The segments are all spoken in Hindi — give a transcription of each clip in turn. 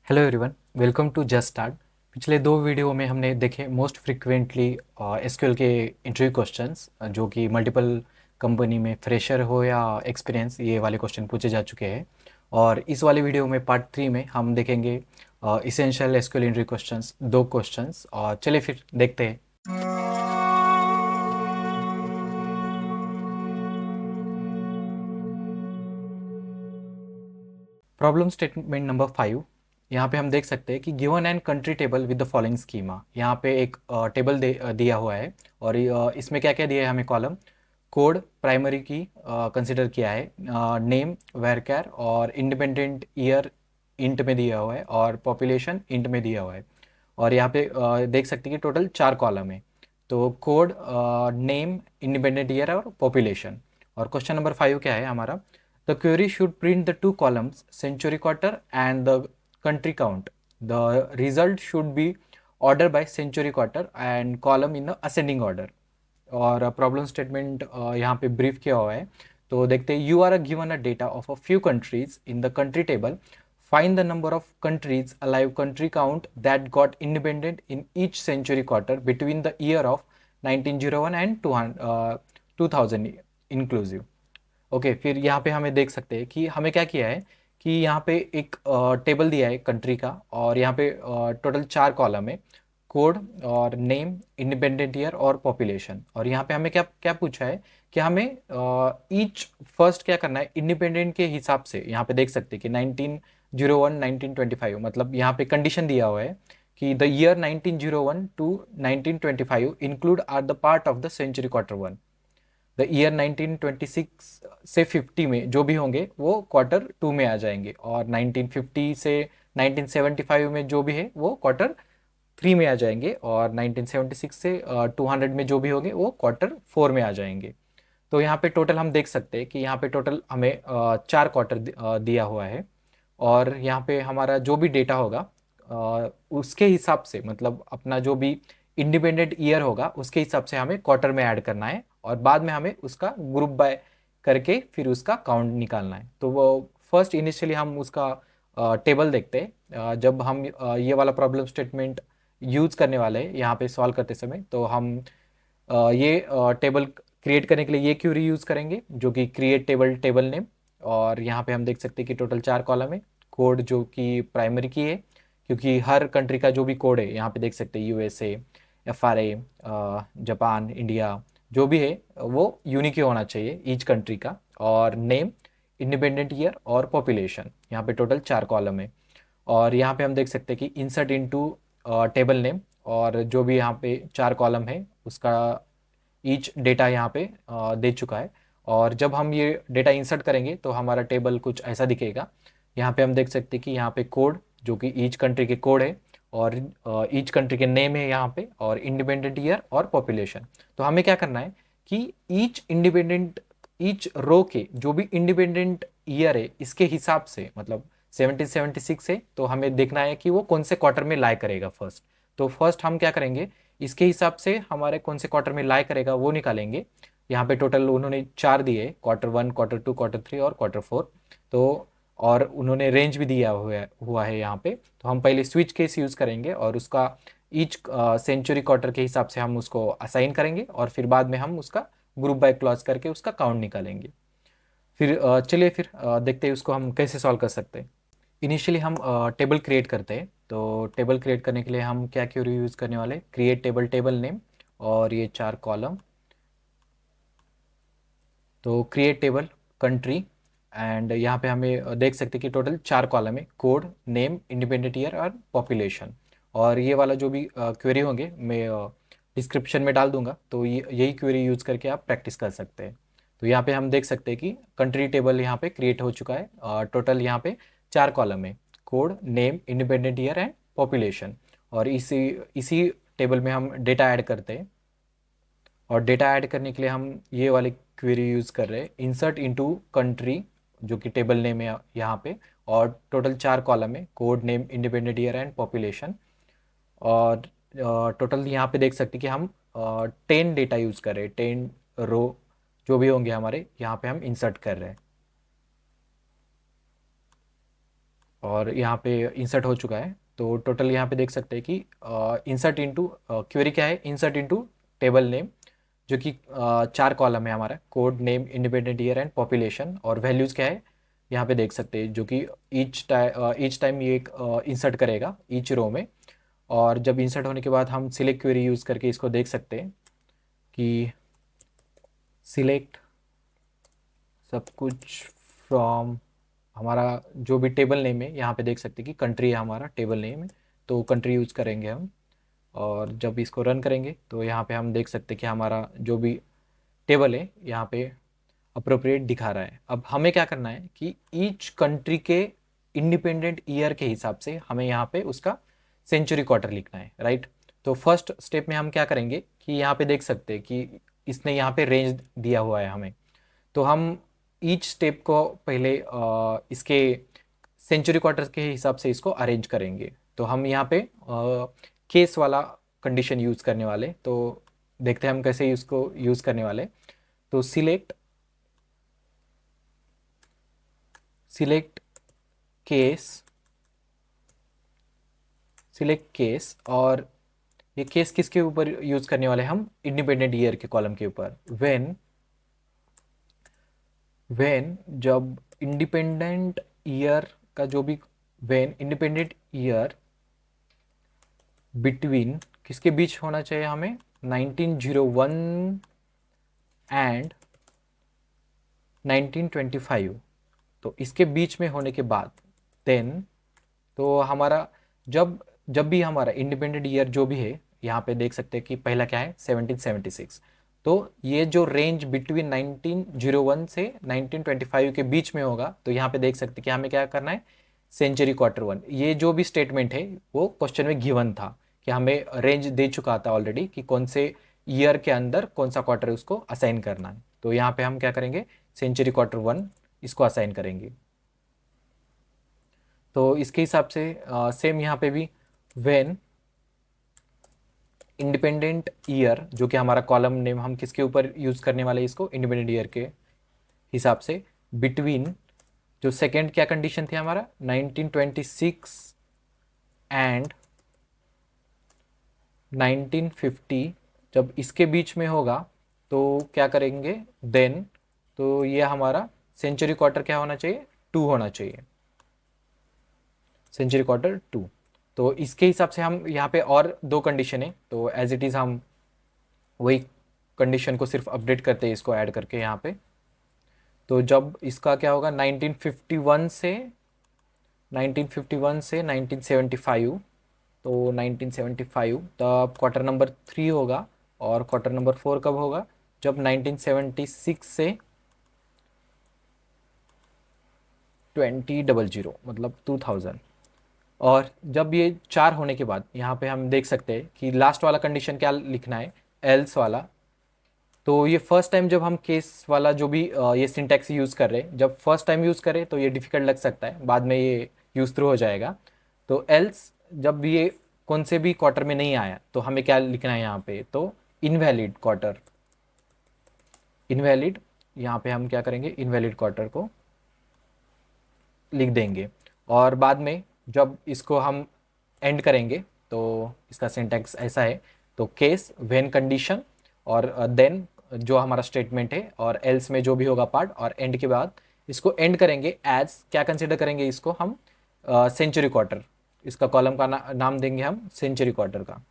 Hello everyone, welcome to just start. पिछले दो वीडियो में हमने देखे मोस्ट फ्रिक्वेंटली एसक्यूएल के इंटरव्यू क्वेश्चंस जो कि मल्टीपल कंपनी में फ्रेशर हो या एक्सपीरियंस, ये वाले क्वेश्चन पूछे जा चुके हैं। और इस वाले वीडियो में पार्ट 3 में हम देखेंगे इसेंशियल एसक्यूएल इंटरव्यू क्वेश्चंस, दो क्वेश्चंस। और चलिए फिर देखते हैं। Problem statement number 5। यहाँ पे हम देख सकते हैं कि given and country table with the following schema. यहाँ पे एक टेबल दिया हुआ है और इसमें क्या क्या दिया है हमें column. Code primary key consider किया है, नेम वेरकैर और इंडिपेंडेंट ईयर इंट में दिया हुआ है और पॉपुलेशन इंट में दिया हुआ है। और यहाँ पे देख सकते हैं कि टोटल 4 कॉलम है। तो कोड, नेम, इंडिपेंडेंट ईयर और पॉपुलेशन। और क्वेश्चन नंबर 5 क्या है हमारा। The query should print the two columns, century quarter and the country count. The result should be ordered by century quarter and column in the ascending order. और प्रॉब्लम स्टेटमेंट यहाँ पे ब्रीफ किया हुआ है। तो देखते हैं, you are given a data of a few countries in the country table. Find the number of countries alias country count that got independent in each century quarter between the year of 1901 and 2000 inclusive. Okay, फिर यहाँ पे हमें देख सकते हैं कि हमें क्या किया है कि यहाँ पे एक टेबल दिया है कंट्री का और यहाँ पे टोटल 4 कॉलम है। कोड और नेम, इंडिपेंडेंट ईयर और पॉपुलेशन। और यहाँ पे हमें क्या क्या पूछा है कि हमें ईच फर्स्ट क्या करना है इंडिपेंडेंट के हिसाब से। यहाँ पे देख सकते हैं कि 1901 1925, मतलब यहाँ पे कंडीशन दिया हुआ है कि the year 1901 to 1925 include are the part of the century quarter one. The year 1926 से 50 में जो भी होंगे वो क्वार्टर टू में आ जाएंगे, और 1950 से 1975 में जो भी है वो क्वार्टर थ्री में आ जाएंगे, और 1976 से 200 में जो भी होंगे वो क्वार्टर फोर में आ जाएंगे। तो यहाँ पे टोटल हम देख सकते हैं कि यहाँ पे टोटल हमें 4 क्वार्टर दिया हुआ है। और यहाँ पे हमारा जो भी डेटा होगा उसके हिसाब से, मतलब अपना जो भी इंडिपेंडेंट ईयर होगा उसके हिसाब से हमें क्वार्टर में ऐड करना है, और बाद में हमें उसका ग्रुप बाय करके फिर उसका काउंट निकालना है। तो वो फर्स्ट इनिशियली हम उसका टेबल देखते हैं। जब हम ये वाला प्रॉब्लम स्टेटमेंट यूज करने वाले हैं यहाँ पे सॉल्व करते समय, तो हम ये टेबल क्रिएट करने के लिए ये क्यूरी यूज़ करेंगे जो कि क्रिएट टेबल टेबल नेम। और यहाँ पे हम देख सकते हैं कि टोटल 4 कॉलम है। कोड जो कि प्राइमरी की है, क्योंकि हर कंट्री का जो भी कोड है यहाँ पे देख सकते हैं, यूएसए, एफआरए, जापान, इंडिया, जो भी है वो यूनिक ही होना चाहिए ईच कंट्री का। और नेम, इंडिपेंडेंट ईयर और पॉपुलेशन, यहाँ पे टोटल 4 कॉलम है। और यहाँ पे हम देख सकते हैं कि इंसर्ट इनटू टेबल नेम, और जो भी यहाँ पे 4 कॉलम है उसका ईच डेटा यहाँ पे दे चुका है। और जब हम ये डेटा इंसर्ट करेंगे तो हमारा टेबल कुछ ऐसा दिखेगा। यहाँ पे हम देख सकते हैं कि यहाँ पे कोड जो कि ईच कंट्री के कोड है, और ईच कंट्री के नेम है यहाँ पे, और इंडिपेंडेंट ईयर और पॉपुलेशन। तो हमें क्या करना है कि ईच रो के जो भी इंडिपेंडेंट ईयर है इसके हिसाब से, मतलब 1776 है तो हमें देखना है कि वो कौन से क्वार्टर में लाई करेगा फर्स्ट। तो फर्स्ट हम क्या करेंगे, इसके हिसाब से हमारे कौन से क्वार्टर में लाई करेगा वो निकालेंगे। यहाँ पे टोटल उन्होंने 4 दिए, quarter one, quarter two, quarter three और क्वार्टर फोर। तो और उन्होंने रेंज भी दिया हुआ है यहाँ पे। तो हम पहले स्विच केस यूज़ करेंगे और उसका ईच सेंचुरी क्वार्टर के हिसाब से हम उसको असाइन करेंगे, और फिर बाद में हम उसका ग्रुप बाय क्लॉज करके उसका काउंट निकालेंगे। फिर चलिए फिर देखते हैं उसको हम कैसे सॉल्व कर सकते हैं। इनिशियली हम टेबल क्रिएट करते हैं। तो टेबल क्रिएट करने के लिए हम क्या क्यूरी यूज़ करने वाले, क्रिएट टेबल टेबल नेम और ये 4 कॉलम। तो क्रिएट टेबल कंट्री, एंड यहाँ पे हमें देख सकते हैं कि टोटल 4 कॉलम है, कोड, नेम, इंडिपेंडेंट ईयर और पॉपुलेशन। और ये वाला जो भी क्वेरी होंगे मैं डिस्क्रिप्शन में डाल दूंगा, तो ये यही क्वेरी यूज़ करके आप प्रैक्टिस कर सकते हैं। तो यहाँ पे हम देख सकते हैं कि कंट्री टेबल यहाँ पे क्रिएट हो चुका है। टोटल यहाँ पे 4 कॉलम है, code, name, independent year and population. और इसी इसी टेबल में हम डेटा ऐड करते हैं। और डेटा ऐड करने के लिए हम ये वाली क्वेरी यूज़ कर रहे हैं, इंसर्ट इनटू कंट्री, जो कि टेबल नेम है यहाँ पे। और टोटल 4 कॉलम है, code, name, independent year and population. और टोटल यहाँ पे देख सकते हैं कि हम 10 डेटा यूज़ कर रहे हैं, 10 रो जो भी होंगे हमारे यहाँ पे हम इंसर्ट कर रहे हैं। और यहाँ पे इंसर्ट हो चुका है। तो टोटल यहाँ पे देख सकते हैं कि इंसर्ट इनटू क्वेरी क्या है, इंसर्ट इनटू टेबल नेम, जो कि 4 कॉलम है हमारा, code name, independent year and population, और वैल्यूज़ क्या है यहाँ पे देख सकते हैं, जो कि ईच टाइम ये एक इंसर्ट करेगा ईच रो में। और जब इंसर्ट होने के बाद हम सिलेक्ट क्वेरी यूज़ करके इसको देख सकते हैं कि सिलेक्ट सब कुछ फ्रॉम हमारा जो भी टेबल नेम है, यहाँ पे देख सकते हैं कि कंट्री है हमारा टेबल नेम है, तो कंट्री यूज़ करेंगे हम। और जब इसको रन करेंगे तो यहाँ पे हम देख सकते हैं कि हमारा जो भी टेबल है यहाँ पे अप्रोप्रिएट दिखा रहा है। अब हमें क्या करना है कि ईच कंट्री के इंडिपेंडेंट ईयर के हिसाब से हमें यहाँ पे उसका सेंचुरी क्वार्टर लिखना है, राइट। तो फर्स्ट स्टेप में हम क्या करेंगे कि यहाँ पे देख सकते हैं कि इसने यहाँ पे रेंज दिया हुआ है हमें। तो हम ईच स्टेप को पहले इसके सेंचुरी क्वार्टर के हिसाब से इसको अरेंज करेंगे। तो हम यहाँ पे केस वाला कंडीशन यूज़ करने वाले, तो देखते हैं हम कैसे इसको यूज़ करने वाले। तो सिलेक्ट केस सिलेक्ट केस, और ये केस किसके ऊपर यूज़ करने वाले हम, इंडिपेंडेंट ईयर के कॉलम के ऊपर। व्हेन जब इंडिपेंडेंट ईयर का जो भी, व्हेन इंडिपेंडेंट ईयर बिटवीन किसके बीच होना चाहिए हमें, 1901 एंड 1925, तो इसके बीच में होने के बाद देन, तो हमारा जब जब भी हमारा इंडिपेंडेंट ईयर जो भी है, यहाँ पे देख सकते हैं कि पहला क्या है 1776, तो ये जो रेंज बिटवीन 1901 से 1925 के बीच में होगा, तो यहाँ पे देख सकते हैं कि हमें क्या करना है, सेंचुरी क्वार्टर वन। ये जो भी स्टेटमेंट है वो क्वेश्चन में गिवन था कि हमें रेंज दे चुका था ऑलरेडी कि कौन से ईयर के अंदर कौन सा क्वार्टर उसको असाइन करना है। तो यहाँ पे हम क्या करेंगे, सेंचुरी क्वार्टर वन इसको असाइन करेंगे। तो इसके हिसाब से सेम यहाँ पे भी व्हेन इंडिपेंडेंट ईयर, जो कि हमारा कॉलम नेम हम किसके ऊपर यूज़ करने वाले हैं इसको, इंडिपेंडेंट ईयर के हिसाब से, बिटवीन जो सेकेंड क्या कंडीशन थी हमारा 1926 एंड 1950, जब इसके बीच में होगा तो क्या करेंगे देन, तो ये हमारा सेंचुरी क्वार्टर क्या होना चाहिए, 2 होना चाहिए, सेंचुरी क्वार्टर 2। तो इसके हिसाब से हम यहाँ पे और 2 कंडीशन है, तो एज इट इज़ हम वही कंडीशन को सिर्फ अपडेट करते हैं इसको ऐड करके यहाँ पे। तो जब इसका क्या होगा 1951 से 1975, तो 1975 तब क्वार्टर नंबर 3 होगा, और क्वार्टर नंबर 4 कब होगा, जब 1976 से 2000 मतलब 2000। और जब ये 4 होने के बाद यहाँ पे हम देख सकते हैं कि लास्ट वाला कंडीशन क्या लिखना है, एल्स वाला। तो ये फर्स्ट टाइम जब हम केस वाला जो भी ये सिंटैक्स यूज़ कर रहे हैं, जब फर्स्ट टाइम यूज़ करें तो ये डिफ़िकल्ट लग सकता है, बाद में ये यूज़ थ्रू हो जाएगा। तो एल्स जब भी ये कौन से भी क्वार्टर में नहीं आया तो हमें क्या लिखना है यहाँ पे, तो इनवैलिड क्वार्टर, इनवैलिड, यहाँ पे हम क्या करेंगे इनवैलिड क्वार्टर को लिख देंगे। और बाद में जब इसको हम एंड करेंगे तो इसका सिंटैक्स ऐसा है, तो केस व्हेन कंडीशन और देन जो हमारा स्टेटमेंट है, और एल्स में जो भी होगा पार्ट, और एंड के बाद इसको एंड करेंगे एज क्या कंसिडर करेंगे इसको हम, सेंचुरी क्वार्टर, इसका कॉलम का नाम देंगे हम सेंचुरी क्वार्टर का।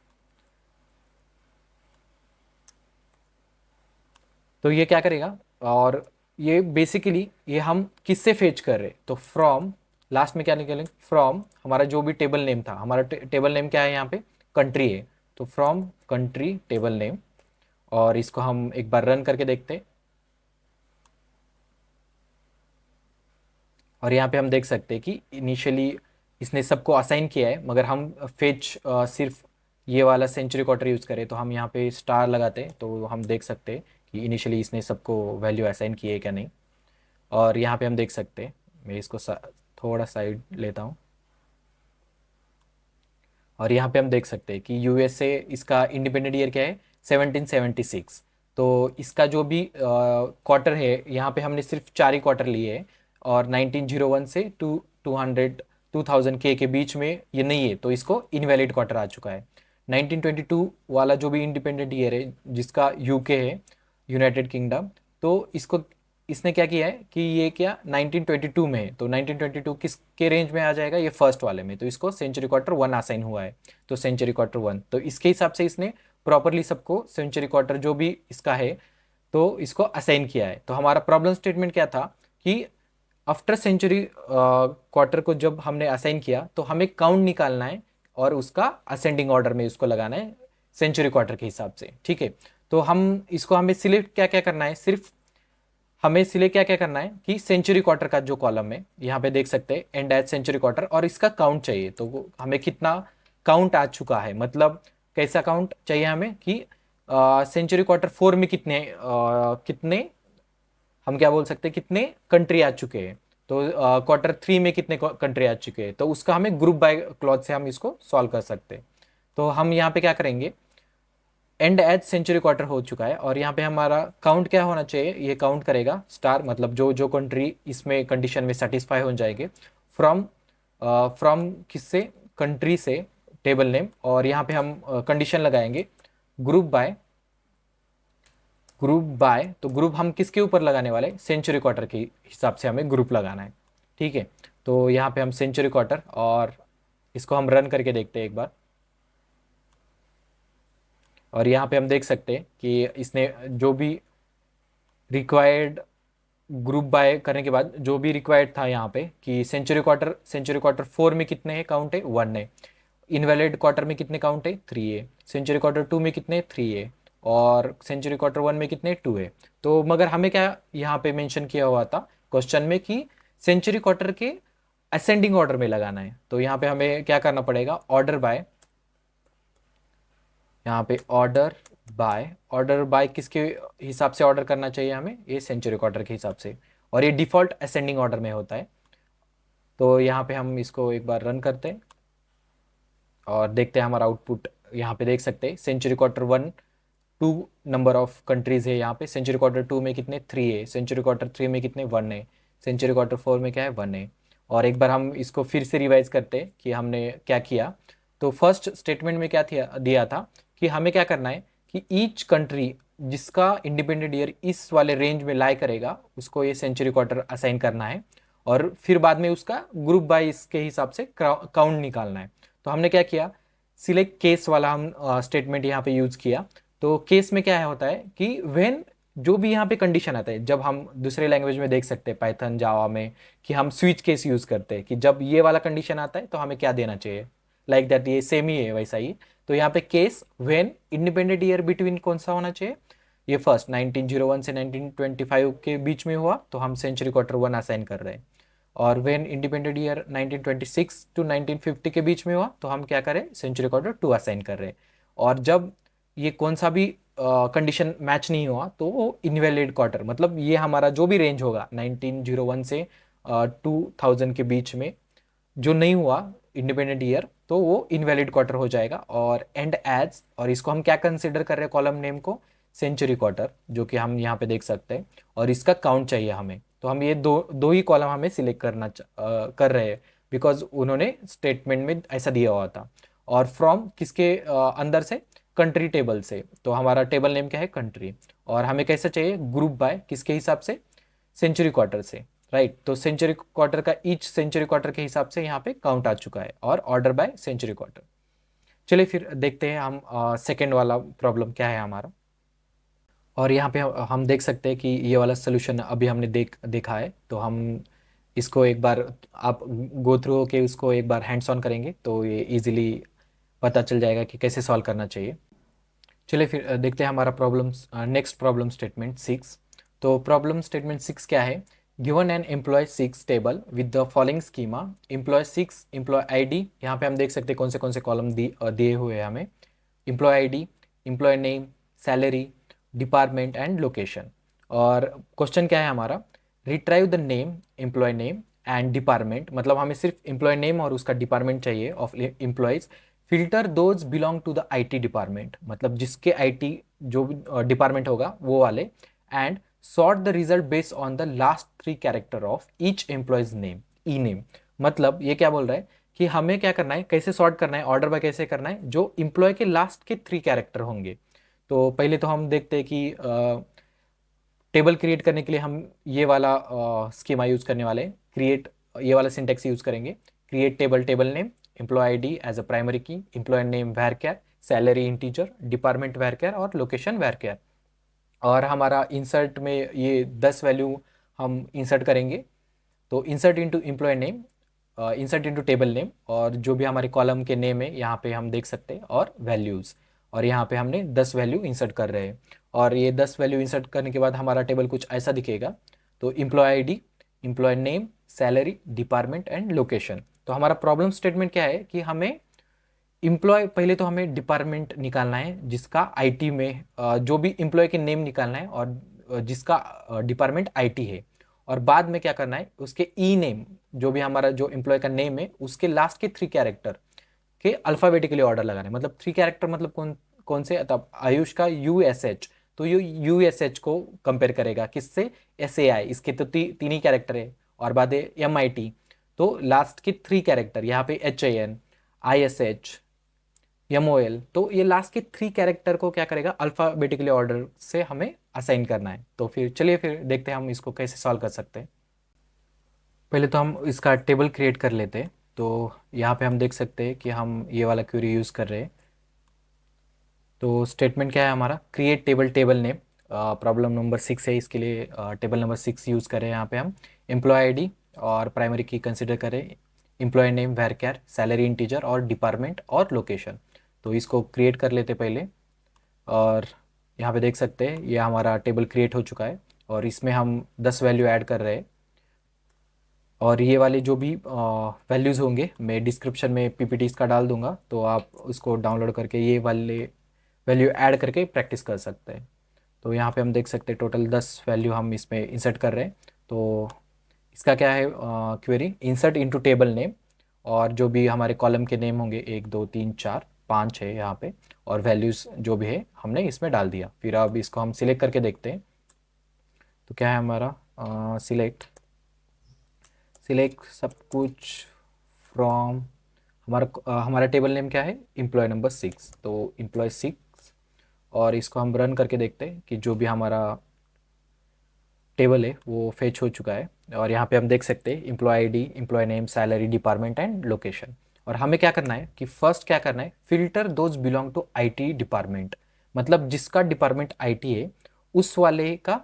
तो ये क्या करेगा, और ये बेसिकली ये हम किससे फेच कर रहे हैं, तो फ्रॉम, लास्ट में क्या निकलेंगे, फ्रॉम हमारा जो भी टेबल नेम था, हमारा टेबल नेम क्या है यहाँ पे, कंट्री है, तो फ्रॉम कंट्री टेबल नेम। और इसको हम एक बार रन करके देखते हैं, और यहाँ पे हम देख सकते हैं कि इनिशियली इसने सबको असाइन किया है, मगर हम फेच सिर्फ ये वाला सेंचुरी क्वार्टर यूज़ करें, तो हम यहाँ पे स्टार लगाते हैं तो हम देख सकते हैं कि इनिशियली इसने सबको वैल्यू असाइन की है क्या नहीं। और यहाँ पे हम देख सकते हैं, मैं इसको थोड़ा साइड लेता हूँ, और यहाँ पे हम देख सकते हैं कि यूएसए इसका इंडिपेंडेंट ईयर क्या है 1776। तो इसका जो भी क्वार्टर है यहाँ पे हमने सिर्फ 4 ही क्वार्टर लिए हैं, और 1901 से 200 2000 के बीच में ये नहीं है तो इसको इनवैलिड क्वार्टर आ चुका है। 1922 वाला जो भी इंडिपेंडेंट ईयर है जिसका यूके है, यूनाइटेड किंगडम, तो इसको इसने क्या किया है कि ये क्या 1922 में है, तो 1922 किसके रेंज में आ जाएगा, ये फर्स्ट वाले में, तो इसको सेंचुरी क्वार्टर 1 असाइन हुआ है। तो सेंचुरी क्वार्टर 1, तो इसके हिसाब से इसने प्रॉपरली सबको सेंचुरी क्वार्टर जो भी इसका है तो इसको असाइन किया है। तो हमारा प्रॉब्लम स्टेटमेंट क्या था कि आफ्टर सेंचुरी क्वार्टर को जब हमने असाइन किया तो हमें काउंट निकालना है और उसका असेंडिंग ऑर्डर में उसको लगाना है सेंचुरी क्वार्टर के हिसाब से, ठीक है। तो हम इसको हमें सिलेक्ट क्या क्या करना है, सिर्फ हमें सिलेक्ट क्या क्या करना है कि सेंचुरी क्वार्टर का जो कॉलम है यहाँ पे देख सकते हैं एंड एट सेंचुरी क्वार्टर, और इसका काउंट चाहिए। तो हमें कितना काउंट आ चुका है, मतलब कैसा काउंट चाहिए हमें कि सेंचुरी क्वार्टर 4 में कितने हम क्या बोल सकते हैं कितने कंट्री आ चुके हैं, तो क्वार्टर 3 में कितने कंट्री आ चुके हैं, तो उसका हमें ग्रुप बाय क्लॉज से हम इसको सॉल्व कर सकते हैं। तो हम यहाँ पे क्या करेंगे, एंड एज सेंचुरी क्वार्टर हो चुका है और यहाँ पे हमारा काउंट क्या होना चाहिए, ये काउंट करेगा स्टार, मतलब जो जो कंट्री इसमें कंडीशन में सेटिस्फाई हो जाएंगे फ्रॉम फ्रॉम किससे, कंट्री से टेबल नेम, और यहाँ पे हम कंडीशन लगाएंगे ग्रुप बाय, तो ग्रुप हम किसके ऊपर लगाने वाले, सेंचुरी क्वार्टर के हिसाब से हमें ग्रुप लगाना है, ठीक है। तो यहाँ पे हम सेंचुरी क्वार्टर, और इसको हम रन करके देखते हैं एक बार, और यहाँ पे हम देख सकते हैं कि इसने जो भी रिक्वायर्ड ग्रुप बाय करने के बाद जो भी रिक्वायर्ड था यहाँ पे कि सेंचुरी क्वार्टर 4 में कितने हैं काउंट है 1 है, इनवैलिड क्वार्टर में कितने काउंट है 3 है, सेंचुरी क्वार्टर 2 में कितने 3 है, और सेंचुरी क्वार्टर 1 में कितने 2 है। तो मगर हमें क्या यहाँ पे मेंशन किया हुआ था क्वेश्चन में कि सेंचुरी क्वार्टर के असेंडिंग ऑर्डर में लगाना है, तो यहाँ पे हमें क्या करना पड़ेगा, ऑर्डर बाय, यहाँ पे ऑर्डर बाय किसके हिसाब से ऑर्डर करना चाहिए हमें, ये सेंचुरी क्वार्टर के हिसाब से, और ये डिफॉल्ट असेंडिंग ऑर्डर में होता है। तो यहाँ पे हम इसको एक बार रन करते हैं और देखते हैं हमारा आउटपुट। यहाँ पे देख सकते हैं century quarter 1 2 number of countries है यहाँ पे, सेंचुरी क्वार्टर 2 में कितने 3 है, सेंचुरी क्वार्टर 3 में कितने 1 है, सेंचुरी क्वार्टर 4 में क्या है 1 है। और एक बार हम इसको फिर से रिवाइज करते हैं कि हमने क्या किया। तो फर्स्ट स्टेटमेंट में क्या दिया था कि हमें क्या करना है कि ईच कंट्री जिसका इंडिपेंडेंट ईयर इस वाले रेंज में लाई करेगा उसको ये सेंचुरी क्वार्टर असाइन करना है, और फिर बाद में उसका ग्रुप बाय इसके हिसाब से काउंट निकालना है। तो हमने क्या किया, सिलेक्ट केस वाला हम स्टेटमेंट यहाँ पे यूज किया। तो केस में क्या है होता है कि व्हेन जो भी यहाँ पे कंडीशन आता है, जब हम दूसरे लैंग्वेज में देख सकते हैं पाइथन जावा में कि हम स्विच केस यूज करते हैं कि जब ये वाला कंडीशन आता है तो हमें क्या देना चाहिए, लाइक दैट ये सेम ही है वैसा ही। तो यहाँ पे case when independent year between कौन सा होना चाहिए, ये फर्स्ट 1901 से 1925 के बीच में हुआ तो हम सेंचुरी क्वार्टर 1 असाइन कर रहे हैं, और व्हेन इंडिपेंडेंट ईयर 1926 टू 1950 के बीच में हुआ तो हम क्या करें, सेंचुरी क्वार्टर 2 असाइन कर रहे हैं। और जब ये कौन सा भी कंडीशन मैच नहीं हुआ तो वो इनवैलिड क्वार्टर, मतलब ये हमारा जो भी रेंज होगा 1901 से 2000 के बीच में जो नहीं हुआ इंडिपेंडेंट ईयर तो वो इनवैलिड क्वार्टर हो जाएगा। और एंड एज, और इसको हम क्या कंसिडर कर रहे हैं कॉलम नेम को, सेंचुरी क्वार्टर, जो कि हम यहाँ पे देख सकते हैं, और इसका काउंट चाहिए हमें। तो हम ये दो दो ही कॉलम हमें सिलेक्ट कर रहे हैं बिकॉज उन्होंने स्टेटमेंट में ऐसा दिया हुआ था। और फ्रॉम किसके अंदर से, कंट्री टेबल से, तो हमारा टेबल नेम क्या है कंट्री, और हमें कैसा चाहिए ग्रुप बाय किसके हिसाब से, सेंचुरी क्वार्टर से, राइट। तो सेंचुरी क्वार्टर का ईच सेंचुरी क्वार्टर के हिसाब से यहाँ पे काउंट आ चुका है, और ऑर्डर बाय सेंचुरी क्वार्टर। चलिए फिर देखते हैं हम सेकेंड वाला प्रॉब्लम क्या है हमारा। और यहाँ पे हम देख सकते हैं कि ये वाला सोल्यूशन अभी हमने देखा है, तो हम इसको एक बार आप गो थ्रू होके उसको एक बार हैंड्स ऑन करेंगे तो ये इजीली पता चल जाएगा कि कैसे सॉल्व करना चाहिए। चलिए फिर देखते हैं हमारा प्रॉब्लम, नेक्स्ट प्रॉब्लम स्टेटमेंट 6। तो प्रॉब्लम स्टेटमेंट 6 क्या है, given an employee 6 table with the following schema, employee 6 employee ID, यहाँ पे हम देख सकते हैं कौन से कॉलम दिए हुए हैं हमें, employee ID, employee name, salary, department and location. और क्वेश्चन क्या है हमारा, retrieve the name, employee name and department, मतलब हमें सिर्फ एम्प्लॉय नेम और उसका डिपार्टमेंट चाहिए of employees, filter those belong to the IT department, मतलब जिसके आईटी जो डिपार्टमेंट होगा वो वाले, and sort the result based on the last 3 character of each employees name, E name. मतलब ये क्या बोल रहा है कि हमें क्या करना है, कैसे सॉर्ट करना है, ऑर्डर बाय कैसे करना है, जो इम्प्लॉय के लास्ट के 3 कैरेक्टर होंगे। तो पहले तो हम देखते हैं कि टेबल क्रिएट करने के लिए हम ये वाला स्कीमा यूज़ करने वाले हैं। क्रिएट, ये वाला सिंटेक्स यूज़ करेंगे। Create table, table name, employee ID as a primary key, employee name varchar, salary integer, department varchar और लोकेशन varchar। और हमारा इंसर्ट में ये 10 वैल्यू हम इंसर्ट करेंगे। तो insert into employee name, insert into table name, और जो भी हमारे कॉलम के नेम है यहाँ पे हम देख सकते हैं, और वैल्यूज़। और यहाँ पे हमने 10 वैल्यू इंसर्ट कर रहे हैं। और ये 10 वैल्यू इंसर्ट करने के बाद हमारा टेबल कुछ ऐसा दिखेगा। तो employee ID, employee name, salary, department and location. तो हमारा प्रॉब्लम स्टेटमेंट क्या है कि हमें इम्प्लॉय, पहले तो हमें डिपार्टमेंट निकालना है जिसका आईटी में जो भी इम्प्लॉय के नेम निकालना है, और जिसका डिपार्टमेंट आईटी है। और बाद में क्या करना है, उसके ई नेम, जो भी हमारा जो इम्प्लॉय का नेम है उसके लास्ट के 3 कैरेक्टर के अल्फ़ाबेटिकली ऑर्डर लगाना है। मतलब 3 कैरेक्टर मतलब कौन कौन से, तब आयुष का USH, तो ये USH को कंपेयर करेगा किससे, SAI, इसके तो तीन ही कैरेक्टर है। और बाद है MIT, तो लास्ट के 3 कैरेक्टर यहाँ पे HAN, ISH, MOL, तो ये लास्ट के 3 कैरेक्टर को क्या करेगा, अल्फ़ाबेटिकली ऑर्डर से हमें असाइन करना है। तो फिर चलिए फिर देखते हैं हम इसको कैसे सॉल्व कर सकते हैं। पहले तो हम इसका टेबल क्रिएट कर लेते हैं। तो यहाँ पे हम देख सकते हैं कि हम ये वाला क्वेरी यूज़ कर रहे हैं। तो स्टेटमेंट क्या है हमारा, create table, table name, problem number 6 है, इसके लिए टेबल नंबर 6 यूज़ करें। यहाँ पे हम एम्प्लॉय आईडी और प्राइमरी की कंसिडर करें, employee name varchar, salary integer और डिपार्टमेंट और लोकेशन। तो इसको क्रिएट कर लेते पहले। और यहाँ पे देख सकते हैं ये हमारा टेबल क्रिएट हो चुका है, और इसमें हम 10 वैल्यू ऐड कर रहे हैं। और ये वाले जो भी वैल्यूज़ होंगे मैं डिस्क्रिप्शन में PPTs का डाल दूंगा, तो आप उसको डाउनलोड करके ये वाले वैल्यू ऐड करके प्रैक्टिस कर सकते हैं। तो यहाँ पे हम देख सकते हैं टोटल 10 वैल्यू हम इसमें इंसर्ट कर रहे हैं। तो इसका क्या है query, insert into table name, और जो भी हमारे कॉलम के नेम होंगे 1 2 3 4 5 है यहाँ पे, और वैल्यूज़ जो भी है हमने इसमें डाल दिया। फिर अब इसको हम सिलेक्ट करके देखते हैं। तो क्या है हमारा, सिलेक्ट, सिलेक्ट सब कुछ फ्रॉम, हमारा टेबल नेम क्या है, एम्प्लॉय नंबर 6, तो एम्प्लॉय 6। और इसको हम रन करके देखते हैं कि जो भी हमारा टेबल है वो फेच हो चुका है। और यहाँ पे हम देख सकते हैं employee ID, employee name, salary, department and location. और हमें क्या करना है कि फर्स्ट क्या करना है, filter those belong to IT department, मतलब जिसका डिपार्टमेंट IT है उस वाले का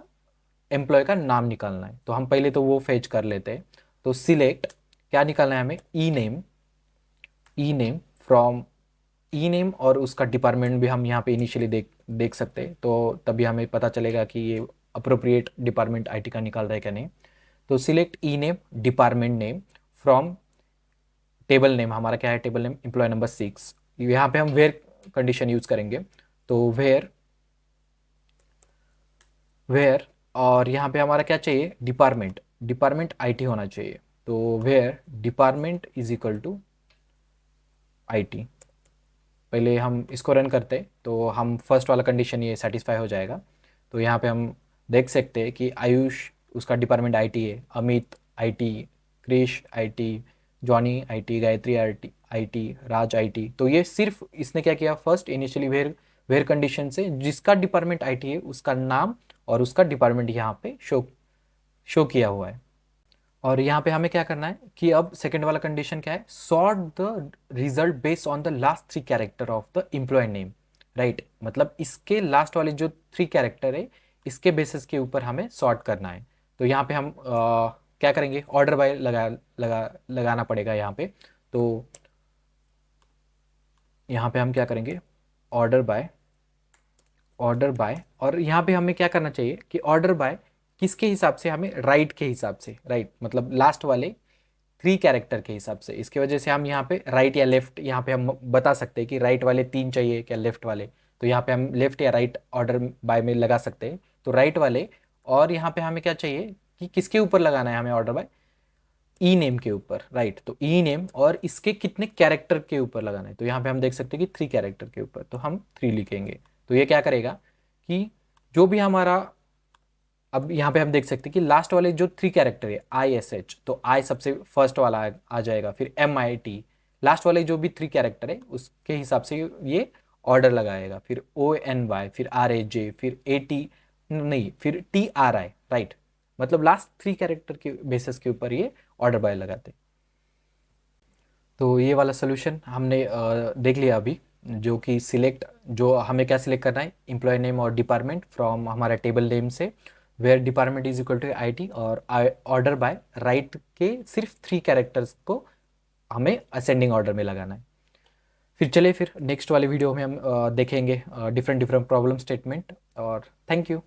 एम्प्लॉय का नाम निकालना है। तो हम पहले तो वो फेच कर लेते हैं। तो सिलेक्ट, क्या निकालना है हमें, E name, E name from, E name और उसका डिपार्टमेंट भी हम यहाँ पे इनिशियली देख देख सकते हैं, तो तभी हमें पता चलेगा कि ये अप्रोप्रिएट डिपार्टमेंट IT का निकाल रहा है क्या नहीं। तो select E name, department name from table name, हमारा क्या है टेबल नेम, एम्प्लॉय नंबर 6। यहाँ पे हम वेयर कंडीशन यूज करेंगे। तो वेयर, वेयर, और यहाँ पे हमारा क्या चाहिए, डिपार्टमेंट, डिपार्टमेंट IT होना चाहिए। तो where department is equal to IT। पहले हम इसको रन करते हैं तो हम फर्स्ट वाला कंडीशन ये सेटिस्फाई हो जाएगा। तो यहाँ पे हम देख सकते हैं कि आयुष, उसका डिपार्टमेंट IT है, Amit IT, Krish IT, Johnny IT, Gayatri IT, Raj IT। तो ये सिर्फ इसने क्या किया, first initially where, where condition से जिसका डिपार्टमेंट IT है उसका नाम और उसका डिपार्टमेंट यहाँ पे शो किया हुआ है। और यहाँ पे हमें क्या करना है कि अब सेकंड वाला कंडीशन क्या है, sort the result based on the last 3 character of the employee name, right. मतलब इसके लास्ट वाले जो 3 कैरेक्टर है इसके बेसिस के ऊपर हमें सॉर्ट करना है। तो यहाँ पे हम क्या करेंगे, ऑर्डर बाय लगाना पड़ेगा यहाँ पे। तो यहाँ पे हम क्या करेंगे, ऑर्डर बाय, ऑर्डर बाय, और यहाँ पे हमें क्या करना चाहिए कि ऑर्डर बाय किसके हिसाब से, हमें राइट के हिसाब से, राइट मतलब लास्ट वाले 3 कैरेक्टर के हिसाब से। इसकी वजह से हम यहाँ पे राइट या लेफ्ट, यहाँ पे हम बता सकते हैं कि राइट वाले 3 चाहिए क्या लेफ्ट वाले। तो यहाँ पे हम लेफ्ट या राइट ऑर्डर बाय में लगा सकते हैं। तो राइट वाले, और यहाँ पे हमें क्या चाहिए कि किसके ऊपर लगाना है हमें ऑर्डर बाय, ई नेम के ऊपर, राइट। तो ई नेम और इसके कितने कैरेक्टर के ऊपर लगाना है, तो यहाँ पे हम देख सकते हैं कि 3 कैरेक्टर के ऊपर, तो हम 3 लिखेंगे। तो ये क्या करेगा कि जो भी हमारा अब यहाँ पे हम देख सकते हैं कि लास्ट वाले जो 3 कैरेक्टर है ISH, तो I सबसे फर्स्ट वाला आ जाएगा, फिर MIT, लास्ट वाले जो भी 3 कैरेक्टर है उसके हिसाब से ये ऑर्डर लगाएगा, फिर ONY, फिर RAJ, फिर AT, नहीं फिर TRI, राइट। मतलब लास्ट 3 कैरेक्टर के बेसिस के ऊपर ये ऑर्डर बाय लगाते हैं। तो ये वाला सोल्यूशन हमने देख लिया अभी, जो कि सिलेक्ट, जो हमें क्या सिलेक्ट करना है, एम्प्लॉय नेम और डिपार्टमेंट फ्रॉम हमारा टेबल नेम से, where department is equal to IT, और ऑर्डर बाय राइट के सिर्फ 3 कैरेक्टर्स को हमें असेंडिंग ऑर्डर में लगाना है। फिर चलिए फिर नेक्स्ट वाले वीडियो में हम देखेंगे डिफरेंट डिफरेंट प्रॉब्लम स्टेटमेंट, और थैंक यू।